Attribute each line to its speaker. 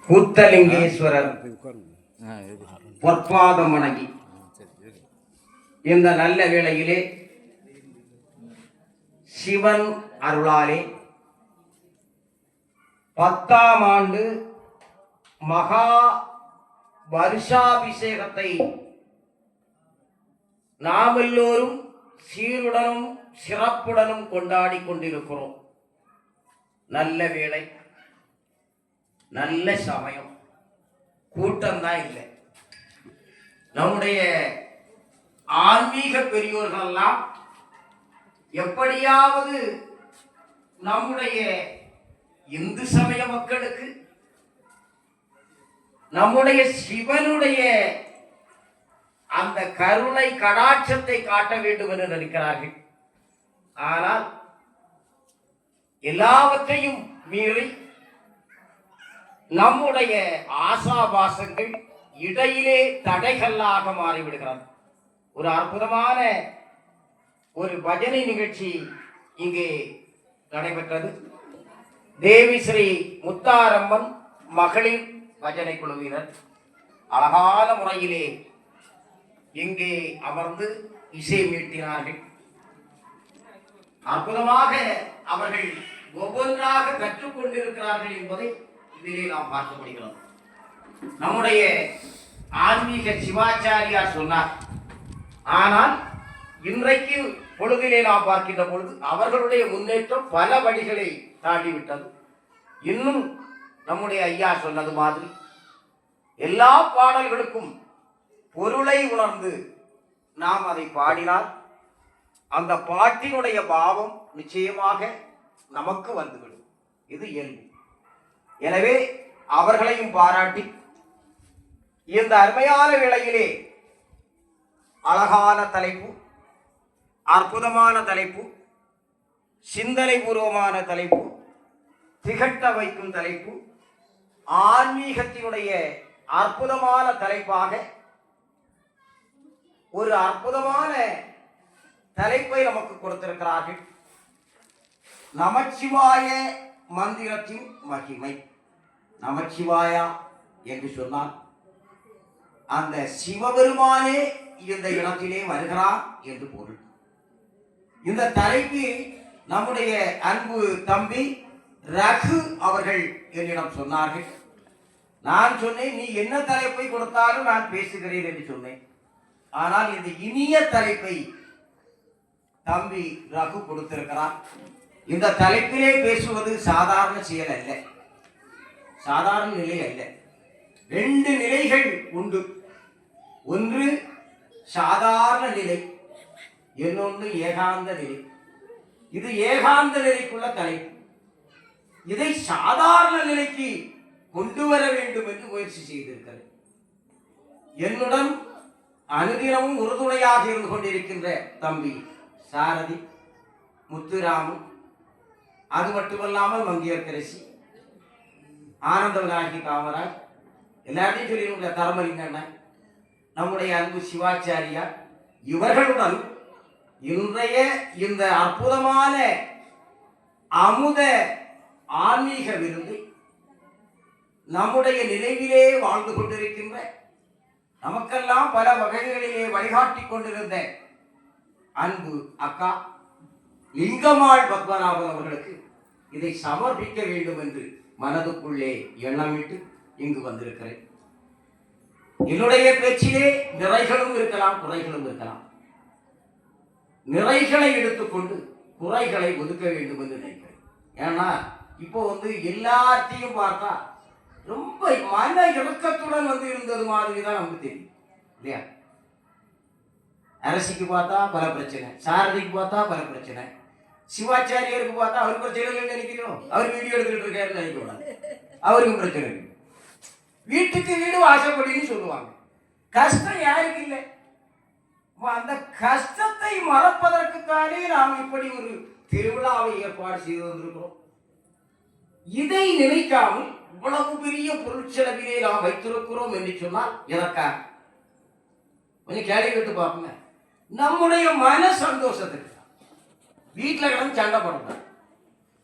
Speaker 1: கூத்தலிங்கேஸ்வரர் பொற்பாதம் வணங்கி இந்த நல்ல வேளையிலே சிவன் அருளாலே 10ஆம் ஆண்டு மகா வருஷாபிஷேகத்தை நாம் எல்லோரும் சீருடனும் சிறப்புடனும் கொண்டாடி கொண்டிருக்கிறோம். நல்ல வேளை, நல்ல சமயம், கூட்டம்தான் இல்லை. நம்முடைய ஆன்மீக பெரியோர்கள் எல்லாம் எப்படியாவது நம்முடைய இந்து சமய மக்களுக்கு நம்முடைய சிவனுடைய அந்த கருணை கடாட்சத்தை காட்ட வேண்டும் என்று நினைக்கிறார்கள். ஆனால் எல்லாவற்றையும் மீறி நம்முடைய ஆசாபாசங்கள் இடையிலே தடைகளாக மாறிவிடுகிறது. ஒரு அற்புதமான ஒரு பஜனை நிகழ்ச்சி இங்கே நடைபெற்றது. தேவி ஸ்ரீ முத்தாரம்மன் மகளிர் பஜனை குழுவினர் அழகான முறையிலே இங்கே அமர்ந்து இசை மீட்டினார்கள். அற்புதமாக அவர்கள் ஒவ்வொன்றாக கற்றுக்கொண்டிருக்கிறார்கள் என்பதை இதிலே நாம் பார்க்க முடிகிறது. நம்முடைய ஆன்மீக சிவாச்சாரியார் சொன்னார். ஆனால் இன்றைக்கு பொழுதிலே நாம் பார்க்கின்ற பொழுது அவர்களுடைய முன்னேற்றம் பல வழிகளை தாண்டிவிட்டது. இன்னும் நம்முடைய ஐயா சொன்னது மாதிரி எல்லா பாடல்களுக்கும் பொருளை உணர்ந்து நாம் அதை பாடினால் அந்த பாட்டினுடைய பாவம் நிச்சயமாக நமக்கு வந்துவிடும். இது இயல்பு. எனவே அவர்களையும் பாராட்டி இந்த அருமையான வேளையிலே அழகான தலைப்பு, அற்புதமான தலைப்பு, சிந்தனை பூர்வமான தலைப்பு, திகட்ட வைக்கும் தலைப்பு, ஆன்மீகத்தினுடைய அற்புதமான தலைப்பாக ஒரு அற்புதமான தலைப்பை நமக்கு கொடுத்திருக்கிறார்கள். நமச்சிவாய மந்திரத்தின் மகிமை. நமச்சிவாயா என்று சொன்னால் அந்த சிவபெருமானே இந்த இடத்திலே வருகிறார் என்று பொருள். இந்த தலைப்பு நம்முடைய அன்பு தம்பி ரகு அவர்கள் என்னிடம் சொன்னார்கள். நான் சொன்னேன், நீ என்ன தலைப்பை கொடுத்தாலும் நான் பேசுகிறேன் என்று சொன்னேன். ஆனால் இந்த இனிய தலைப்பை தம்பி ரகு கொடுத்திருக்கிறார். இந்த தலைப்பிலே பேசுவது சாதாரண செயல் அல்ல, சாதாரண நிலை அல்ல. 2 நிலைகள் உண்டு. ஒன்று சாதாரண நிலை, இன்னொன்று ஏகாந்த நிலை. இது ஏகாந்த நிலைக்குள்ள தலைப்பு. இதை சாதாரண நிலைக்கு கொண்டு வர வேண்டும் என்று முயற்சி செய்திருக்கிறது. என்னுடன் அனுதினமும் உறுதுணையாக இருந்து கொண்டிருக்கின்ற தம்பி சாரதி, முத்துராமு, அது மட்டுமல்லாமல் மங்கையர்கரசி, ஆனந்த விநாயகி காமராஜ், எல்லாத்தையும் சொல்லி தரமலிங்கண்ண, நம்முடைய அன்பு சிவாச்சாரியா, இவர்களுடன் இன்றைய இந்த அற்புதமான அமுத ஆன்மீக விருந்தை நம்முடைய நினைவிலே வாழ்ந்து கொண்டிருக்கின்ற, நமக்கெல்லாம் பல வகைகளிலே வழிகாட்டி கொண்டிருந்த அன்பு அக்கா லிங்கம்மாள் பத்மநாபன் அவர்களுக்கு இதை சமர்ப்பிக்க வேண்டும் என்று மனதுக்குள்ளே எண்ணமிட்டு இங்கு வந்திருக்கிறேன். என்னுடைய பேச்சிலே நிறைகளும் இருக்கலாம், குறைகளும் இருக்கலாம். நிறைகளை எடுத்துக்கொண்டு குறைகளை ஒதுக்க வேண்டும் என்று நினைக்கிறேன். ஏன்னா இப்போ எல்லாத்தையும் பார்த்தா ரொம்ப மன இறக்கத்துடன் இருந்தது மாதிரி தான் நமக்கு தெரியும் இல்லையா? அரசிக்கு பார்த்தா பல பிரச்சனை, சாரதிக்கு பார்த்தா பல பிரச்சனை, சிவாச்சாரியருக்கு பார்த்தா அவர் பிரச்சனை நினைக்கிறோம். அவர் வீடியோ எடுத்துக்கிட்டு இருக்காருன்னு நினைக்கூடாது, அவருக்கும் பிரச்சனை இருக்கு. வீட்டுக்கு வீடு வாசப்படின்னு சொல்லுவாங்க. கஷ்டம் யாருக்கு இல்லை? அந்த கஷ்டத்தை மறப்பதற்குத்தானே நாம் இப்படி ஒரு திருவிழாவை ஏற்பாடு செய்து வந்திருக்கிறோம். இதை நினைக்காமல் இவ்வளவு பெரிய பொருட்செலவிலே நாம் வைத்திருக்கிறோம் என்று சொன்னால் எதற்காக? கொஞ்சம் கேள்வி கேட்டு பார்ப்போங்க. நம்முடைய மன சந்தோஷத்துக்கு வீட்டில் கிடந்து சண்டை போடக்கூடாது.